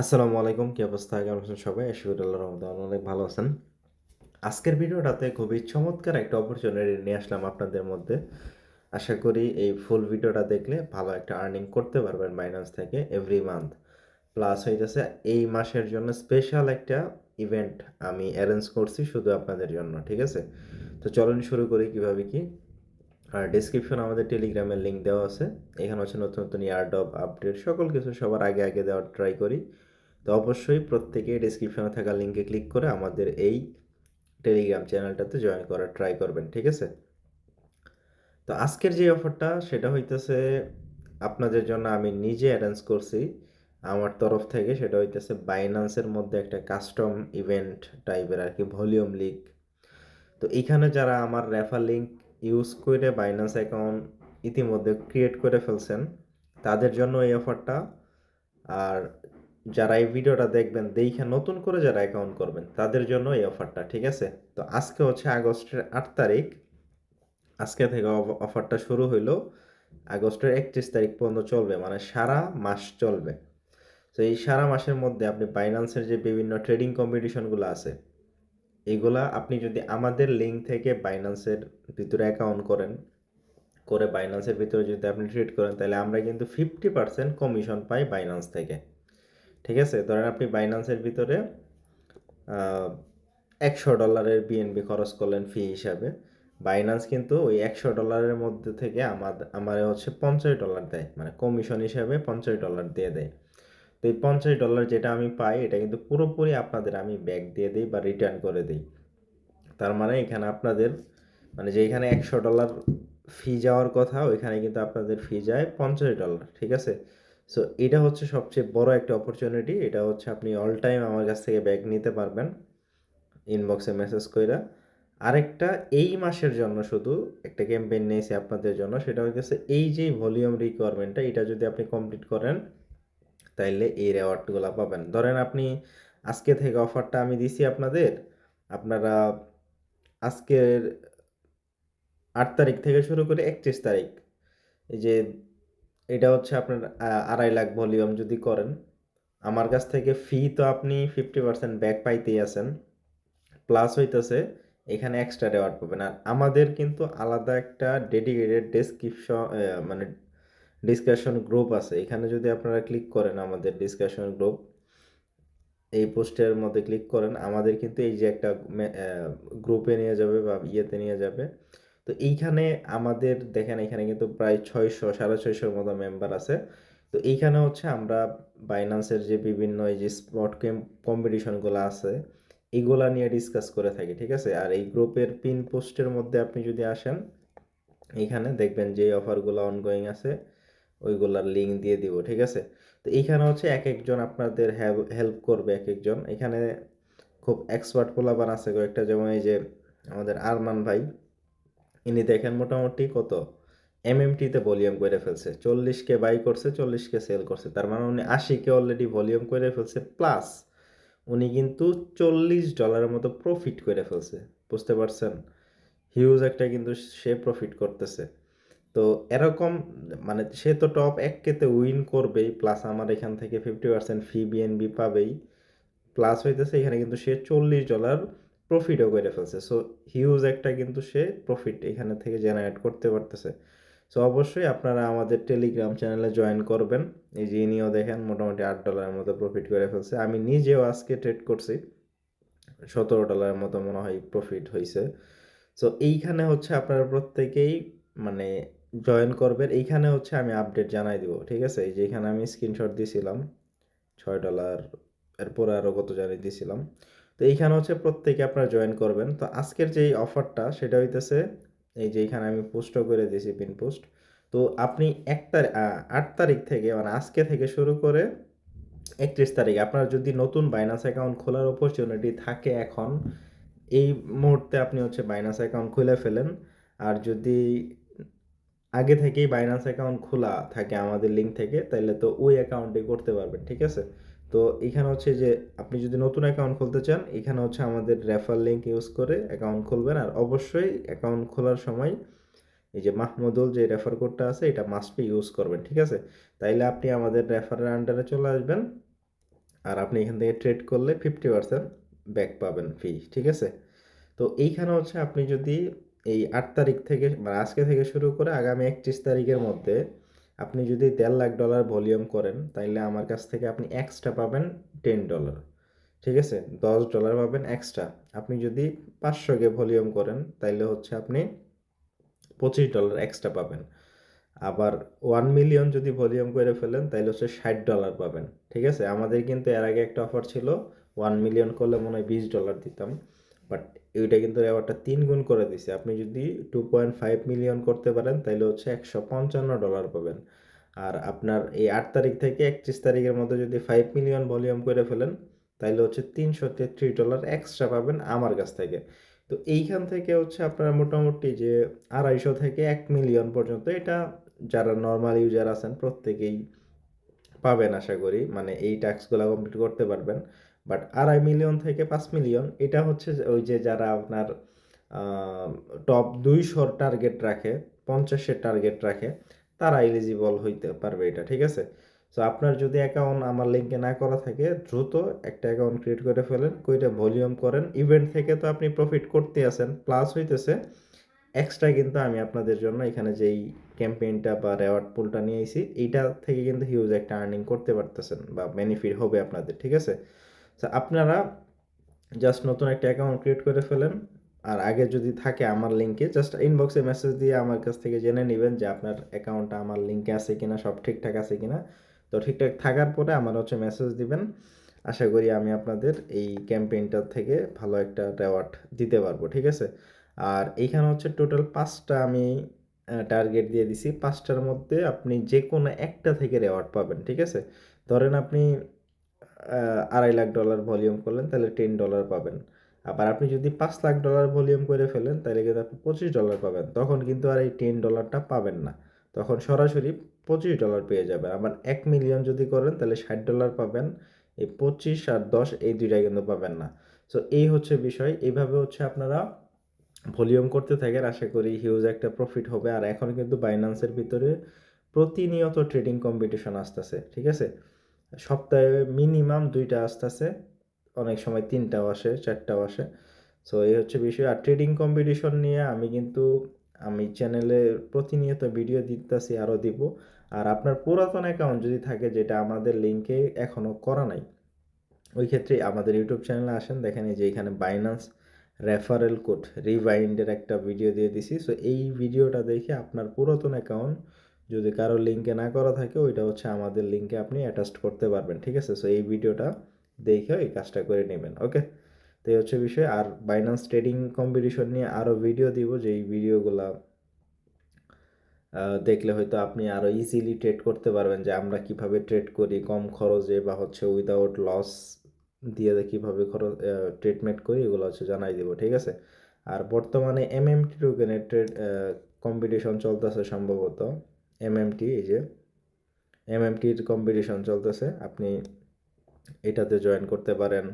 আসসালামু আলাইকুম। কি অবস্থা? কেমন আছেন সবাই? আশা করি আল্লাহর রহমতে অনেক ভালো আছেন। আজকের ভিডিওটাতে খুবই চমৎকার একটা অপরচুনিটি নিয়ে আসলাম আপনাদের মধ্যে। আশা করি এই ফুল ভিডিওটা দেখলে ভালো একটা আর্নিং করতে পারবেন Binance থেকে এভরি মান্থ। প্লাস হইতেছে এই মাসের জন্য স্পেশাল একটা ইভেন্ট আমি অ্যারেঞ্জ করছি শুধু আপনাদের জন্য। ঠিক আছে? তো চলুন শুরু করি কিভাবে কি। আর ডেসক্রিপশনে আমাদের টেলিগ্রামের লিঙ্ক দেওয়া আছে। এখানে হচ্ছে নতুন, নতুন এয়ারড্রপ আপডেট সকল কিছু সবার আগে, আগে দেওয়ার ট্রাই করি। তো অবশ্যই প্রত্যেকে ডেসক্রিপশনে থাকা লিঙ্কে ক্লিক করে আমাদের এই টেলিগ্রাম চ্যানেলটাতে জয়েন করার ট্রাই করবেন। ঠিক আছে? তো আজকের যে অফারটা সেটা হইতেছে আপনাদের জন্য আমি নিজে অ্যারেঞ্জ করছি আমার তরফ থেকে। সেটা হইতেছে বাইন্যান্সের মধ্যে একটা কাস্টম ইভেন্ট টাইপের আর কি, ভলিউম লিগ। তো এইখানে যারা আমার রেফার লিঙ্ক ইউজ করে বাইন্যান্স অ্যাকাউন্ট ইতিমধ্যে ক্রিয়েট করে ফেলছেন তাদের জন্য এই অফারটা। আর যারা এই ভিডিওটা দেখবেন দেখে নতুন করে যারা অ্যাকাউন্ট করবেন তাদের জন্য এই অফারটা। ঠিক আছে? তো আজকে হচ্ছে আগস্টের 8 তারিখ। আজকে থেকে অফারটা শুরু হইলো, আগস্টের 31 তারিখ পর্যন্ত চলবে, মানে সারা মাস চলবে। তো এই সারা মাসের মধ্যে আপনি বাইন্যান্সের যে বিভিন্ন ট্রেডিং কম্পিটিশনগুলো আছে এইগুলা আপনি যদি আমাদের লিঙ্ক থেকে বাইন্যান্সের ভিতরে অ্যাকাউন্ট করেন, করে বাইন্যান্সের ভিতরে যদি আপনি ট্রেড করেন তাহলে আমরা কিন্তু 50% কমিশন পাই বাইন্যান্স থেকে। ঠিক আছে? ধরেন আপনি বাইন্যান্সের ভিতরে $100 বিএনবি খরচ করলেন ফি হিসাবে। বাইন্যান্স কিন্তু ওই $100 মধ্যে থেকে আমার হচ্ছে $50 দেয়, মানে কমিশন হিসাবে $50 দিয়ে দেয়। তো এই $50 যেটা আমি পাই এটা কিন্তু পুরোপুরি আপনাদের আমি ব্যাক দিয়ে দিই বা রিটার্ন করে দিই। তার মানে এখানে আপনাদের, মানে যেখানে $100 ফি যাওয়ার কথা ওইখানে কিন্তু আপনাদের ফি যায় $50। ঠিক আছে? সো এটা হচ্ছে সবচেয়ে বড় একটা অপরচুনিটি। এটা হচ্ছে আপনি অল টাইম আমার কাছ থেকে ব্যাক নিতে পারবেন ইনবক্সে মেসেজ কইরা। আরেকটা এই মাসের জন্য শুধু একটা ক্যাম্পেইন নিয়েছি আপনাদের জন্য, সেটা হইতেছে এই যে ভলিউম রিকোয়ারমেন্টটা এটা যদি আপনি কমপ্লিট করেন তাইলে এই রেওয়ার্ডগুলা পাবেন। ধরেন আপনি আজকে থেকে অফারটা আমি দিছি আপনাদের, আপনারা আজকের 8 তারিখ থেকে শুরু করে 31 তারিখ, এই যে এটা হচ্ছে আপনার 2.5 লাখ ভলিউম যদি করেন, আমার কাছ থেকে ফি তো আপনি 50% ব্যাক পাইতেই আছেন। প্লাস হইতেছে এখানে এক্সট্রা রেওয়ার্ড পাবেন। আর আমাদের কিন্তু আলাদা একটা ডেডিকেটেড ডেসক্রিপশন, মানে ডিসকাশন গ্রুপ আছে। এখানে যদি আপনারা ক্লিক করেন আমাদের ডিসকাশন গ্রুপ, এই পোস্টের মধ্যে ক্লিক করেন, আমাদের কিন্তু এই যে একটা গ্রুপে নিয়ে যাবে বা ইয়েতে নিয়ে যাবে। তো এইখানে আমাদের দেখেন এখানে কিন্তু প্রায় 600 650 মতো মেম্বার আছে। তো এইখানে হচ্ছে আমরা বাইন্যান্সের যে বিভিন্ন এই যে স্পট কম্পিটিশনগুলো আছে এইগুলা নিয়ে ডিসকাস করে থাকি। ঠিক আছে? আর এই গ্রুপের পিন পোস্টের মধ্যে আপনি যদি আসেন এইখানে দেখবেন যে অফারগুলো অনগোয়িং আছে ওইগুলার লিঙ্ক দিয়ে দিব। ঠিক আছে? তো এইখানে হচ্ছে এক একজন আপনাদের হেল্প করবে এক একজন। এখানে খুব এক্সপার্ট পোলাপান আছে কয়েকটা, যেমন এই যে আমাদের আরমান ভাই, ইনি দেখেন মোটামুটি কত এমএমটিতে ভলিউম করে ফেলছে, 40K বাই করছে, 40K সেল করছে, তার মানে উনি 80K অলরেডি ভলিউম করে ফেলছে। প্লাস উনি কিন্তু $40 মতো প্রফিট করে ফেলছে। বুঝতে পারছেন? হিউজ একটা কিন্তু সে প্রফিট করতেছে। তো এরকম, মানে সে তো টপ 1K-তে উইন করবেই, প্লাস আমার এখান থেকে 50% ফি বিএনবি পাবেই। প্লাস হইতেছে এখানে কিন্তু সে $40 প্রফিটও করে ফেলছে। সো হিউজ একটা কিন্তু সে প্রফিট এখানে থেকে জেনারেট করতে পারতেছে। সো অবশ্যই আপনারা আমাদের টেলিগ্রাম চ্যানেলে জয়েন করবেন। এই যে ইনিও দেখেন মোটামুটি $8 মতো প্রফিট করে ফেলছে। আমি নিজেও আজকে ট্রেড করছি, $17 মতো মনে হয় প্রফিট হয়েছে। সো এইখানে হচ্ছে আপনারা প্রত্যেকেই মানে জয়েন করবেন। এইখানে হচ্ছে আমি আপডেট জানাই দিব। ঠিক আছে? এই যে এখানে আমি স্ক্রিনশট দিয়েছিলাম $6, এরপরে আরও কত জানি দিয়েছিলাম। তো এইখানে হচ্ছে প্রত্যেকে আপনারা জয়েন করবেন। তো আজকের যেই অফারটা সেটা হইতেছে এই যে এখানে আমি পোস্টও করে দিয়েছি পিন পোস্ট। তো আপনি 8 তারিখ থেকে, মানে আজকে থেকে শুরু করে 31 তারিখ আপনার যদি নতুন বাইন্যান্স অ্যাকাউন্ট খোলার অপরচুনিটি থাকে এখন এই মুহূর্তে আপনি হচ্ছে বাইন্যান্স অ্যাকাউন্ট খুলে ফেলেন। আর যদি আগে থেকেই বাইন্যান্স অ্যাকাউন্ট খোলা থাকে আমাদের লিঙ্ক থেকে তাহলে তো ওই অ্যাকাউন্টে করতে পারবেন। ঠিক আছে? তো এখানে হচ্ছে যে আপনি যদি নতুন অ্যাকাউন্ট খুলতে চান এখানে হচ্ছে আমাদের রেফার লিঙ্ক ইউজ করে অ্যাকাউন্ট খুলবেন। আর অবশ্যই অ্যাকাউন্ট খোলার সময় এই যে মাহমুদুল যে রেফার কোডটা আছে এটা মাস্ট বি ইউজ করবেন। ঠিক আছে? তাইলে আপনি আমাদের রেফারের আন্ডারে চলে আসবেন। আর আপনি এখান থেকে ট্রেড করলে 50% ব্যাক পাবেন ফি, ঠিক আছে? তো এইখানে হচ্ছে আপনি যদি এই 8 তারিখ থেকে মানে আজকে থেকে শুরু করে আগামী 31 তারিখের মধ্যে আপনি যদি $1.5 লাখ ভলিউম করেন, তাইলে আমার কাছ থেকে আপনি এক্সট্রা পাবেন $10, ঠিক আছে? $10 পাবেন এক্সট্রা। আপনি যদি 500 কে ভলিউম করেন, তাইলে হচ্ছে আপনি $25 এক্সট্রা পাবেন। আবার 1 মিলিয়ন যদি ভলিউম করে ফেলেন, তাইলে হচ্ছে $60 পাবেন, ঠিক আছে? আমাদের কিন্তু এর আগে একটা অফার ছিল, 1 মিলিয়ন করলে মনে হয় $20 দিতাম, বাট ওইটা কিন্তু ব্যাপারটা 3 গুণ করে দিছে। আপনি যদি 2.5 মিলিয়ন করতে পারেন, তাইলে হচ্ছে $155 পাবেন। আর আপনার এই 8 তারিখ থেকে 31 তারিখের মধ্যে যদি 5 মিলিয়ন ভলিউম করে ফেলেন, তাইলে হচ্ছে $333 এক্সট্রা পাবেন আমার কাছ থেকে। তো এইখান থেকে হচ্ছে আপনার মোটামুটি যে 250 থেকে 1 মিলিয়ন পর্যন্ত, এটা যারা নর্মাল ইউজার আছেন প্রত্যেকেই পাবেন আশা করি, মানে এই টাস্কগুলো কমপ্লিট করতে পারবেন। বাট 2.5 মিলিয়ন থেকে 5 মিলিয়ন, এটা হচ্ছে ওই যে যারা আপনার টপ 200 টার্গেট রাখে, 50-এর টার্গেট রাখে, তারা এলিজিবল হইতে পারবে এটা, ঠিক আছে? সো আপনার যদি অ্যাকাউন্ট আমার লিঙ্কে না করা থাকে, দ্রুত একটা অ্যাকাউন্ট ক্রিয়েট করে ফেলেন, কইটা ভলিউম করেন। ইভেন্ট থেকে তো আপনি প্রফিট করতে আছেন, প্লাস হইতেছে এক্সট্রা কিন্তু আমি আপনাদের জন্য এখানে যেই ক্যাম্পেইনটা বা রেওয়ার্ড পুলটা নিয়ে আইছি, এইটা থেকে কিন্তু হিউজ একটা আর্নিং করতে পারতেছেন বা বেনিফিট হবে আপনাদের, ঠিক আছে? তো আপনারা জাস্ট নতুন একটা অ্যাকাউন্ট ক্রিয়েট করে ফেলেন। আর আগে যদি থাকে আমার লিঙ্কে, জাস্ট ইনবক্সে মেসেজ দিয়ে আমার কাছ থেকে জেনে নেবেন যে আপনার অ্যাকাউন্টটা আমার লিঙ্কে আছে কিনা, সব ঠিকঠাক আছে কিনা। তো ঠিকঠাক থাকার পরে আমার হচ্ছে মেসেজ দিবেন। আশা করি আমি আপনাদের এই ক্যাম্পেইনটার থেকে ভালো একটা রেওয়ার্ড দিতে পারবো, ঠিক আছে? আর এইখানে হচ্ছে টোটাল 5টা আমি টার্গেট দিয়ে দিছি। 5টার মধ্যে আপনি যে কোনো একটা থেকে রেওয়ার্ড পাবেন, ঠিক আছে? ধরেন আপনি $2.5 লাখ ভলিউম করলেন, তাহলে $10 পাবেন। আবার আপনি যদি $5 লাখ ভলিউম করে ফেলেন, তাহলে কিন্তু আপনি $25 পাবেন। তখন কিন্তু আর এই $10টা পাবেন না, তখন সরাসরি $25 পেয়ে যাবেন। আবার 1 মিলিয়ন যদি করেন, তাহলে $60 পাবেন। এই 25 আর 10 এই দুইটা কিন্তু পাবেন না। সো এই হচ্ছে বিষয়। এইভাবে হচ্ছে আপনারা ভলিউম করতে থাকেন, আশা করি হিউজ একটা প্রফিট হবে। আর এখন কিন্তু বাইন্যান্সের ভিতরে প্রতিনিয়ত ট্রেডিং কম্পিটিশন আসতেছে, ঠিক আছে? সপ্তাহে মিনিমাম 2টা আসতেছে, অনেক সময় 3টাও আসে, 4টাও আসে। সো এই হচ্ছে বিষয়। আর ট্রেডিং কম্পিটিশন নিয়ে আমি চ্যানেলে প্রতিনিয়ত ভিডিও দিতেছি, আরও দিব। আর আপনার পুরাতন অ্যাকাউন্ট যদি থাকে, যেটা আমাদের লিঙ্কে এখনও করা নাই, ওই ক্ষেত্রে আমাদের ইউটিউব চ্যানেলে আসেন, দেখেন এই যে এখানে বাইন্যান্স রেফারেল কোড রিভাইন্ডের একটা ভিডিও দিয়ে দিছি। সো এই ভিডিওটা দেখে আপনার পুরাতন অ্যাকাউন্ট যদি কারো লিঙ্কে না করা থাকে, ওইটা হচ্ছে আমাদের লিঙ্কে আপনি অ্যাটাচ করতে পারবেন, ঠিক আছে? সো এই ভিডিওটা দেখে এই কাজটা করে নেবেন, ওকে? তো এই হচ্ছে বিষয়। আর বাইন্যান্স ট্রেডিং কম্পিটিশন নিয়ে আরও ভিডিও দিব, যেই ভিডিওগুলা দেখলে হয়তো আপনি আরও ইজিলি ট্রেড করতে পারবেন, যে আমরা কিভাবে ট্রেড করি কম খরচে বা হচ্ছে উইদাউট লস দিয়ে কীভাবে খরচ ট্রিটমেন্ট করি, এগুলো হচ্ছে জানাই দিব, ঠিক আছে? আর বর্তমানে এমএমটি টোকেনের ট্রেড কম্পিটিশন চলতেছে সম্ভবত। এমএমটি, এই যে এমএমটির কম্পিটিশন চলতেছে, আপনি এটাতে জয়েন করতে পারেন।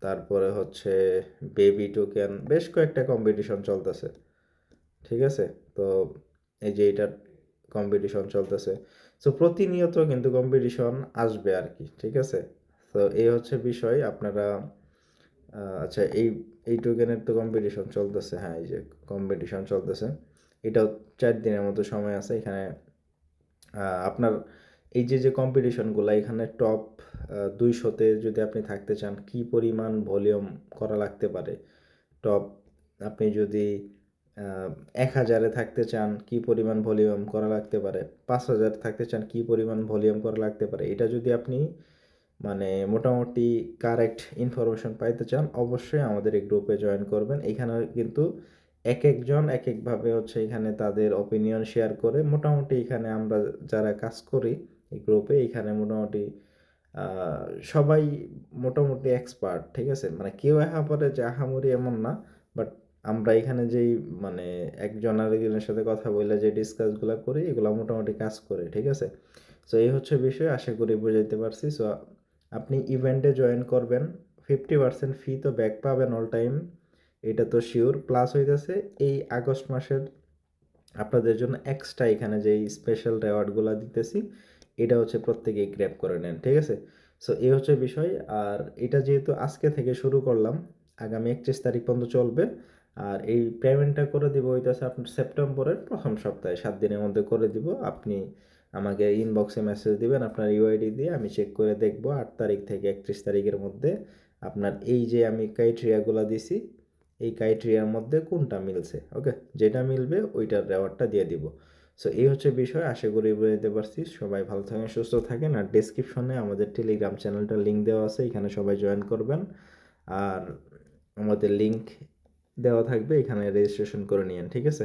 তারপরে হচ্ছে বেবি টোকেন, বেশ কয়েকটা কম্পিটিশন চলতেছে, ঠিক আছে? তো এই যে এটার কম্পিটিশন চলতেছে। সো প্রতিনিয়ত কিন্তু কম্পিটিশন আসবে আর কি, ঠিক আছে? তো এই হচ্ছে বিষয়। আপনারা আচ্ছা, এই টোকেনের তো কম্পিটিশন চলতেছে, হ্যাঁ এই যে কম্পিটিশন চলতেছে, এটাও 4 দিনের মতো সময় আছে এখানে। আপনার এই যে কম্পিটিশনগুলো, এখানে টপ 200-তে যদি আপনি থাকতে চান, কি পরিমাণ ভলিউম করা লাগতে পারে, টপ আপনি যদি 1000-এ থাকতে চান, কি পরিমাণ ভলিউম করা লাগতে পারে, 5000 থাকতে চান, কি পরিমাণ ভলিউম করা লাগতে পারে, এটা যদি আপনি মানে মোটামুটি কারেক্ট ইনফরমেশন পাইতে চান, অবশ্যই আমাদের এই গ্রুপে জয়েন করবেন। এখানে কিন্তু এক একজন এক একভাবে হচ্ছে এখানে তাদের অপিনিয়ন শেয়ার করে। মোটামুটি এখানে আমরা যারা কাজ করি এই গ্রুপে, এখানে মোটামুটি সবাই মোটামুটি এক্সপার্ট, ঠিক আছে? মানে কেউ একেবারে যে আহামরি এমন না, বাট আমরা এখানে যেই মানে একজন আরেকজনের সাথে কথা বলে যে ডিসকাসগুলো করি, এগুলো মোটামুটি কাজ করে, ঠিক আছে? সো এই হচ্ছে বিষয়, আশা করি বুঝাইতে পারছি। সো আপনি ইভেন্টে জয়েন করবেন, 50% ফি তো ব্যাক পাবেন অল টাইম, এটা তো শিওর। প্লাস হইতেছে এই আগস্ট মাসের আপনাদের জন্য এক্সট্রা এখানে যেই স্পেশাল রেওয়ার্ডগুলো দিতেছি, এটা হচ্ছে প্রত্যেকেই গ্র্যাব করে নেন, ঠিক আছে? সো এই হচ্ছে বিষয়। আর এটা যেহেতু আজকে থেকে শুরু করলাম, আগামী 31 তারিখ পর্যন্ত চলবে। আর এই পেমেন্টটা করে দিব হইতেছে আপনার সেপ্টেম্বরের প্রথম সপ্তাহে, 7 দিনের মধ্যে করে দিব। আপনি আমাকে ইনবক্সে মেসেজ দিবেন আপনার ইউআইডি দিয়ে, আমি চেক করে দেখব 8 তারিখ থেকে 31 তারিখের মধ্যে আপনার এই যে আমি ক্রাইটেরিয়াগুলো দিছি, এই ক্রাইটেরিয়ার মধ্যে কোনটা মিলছে। ওকে, যেটা মিলবে ওইটার রেওয়ার্ডটা দিয়ে দিব। সো এই হচ্ছে বিষয়, আশা করি বুঝতে পারছি। সবাই ভালো থাকেন, সুস্থ থাকেন। আর ডেসক্রিপশনে আমাদের টেলিগ্রাম চ্যানেলটার লিঙ্ক দেওয়া আছে, এখানে সবাই জয়েন করবেন। আর আমাদের লিঙ্ক দেওয়া থাকবে, এখানে রেজিস্ট্রেশন করে নিয়েন, ঠিক আছে?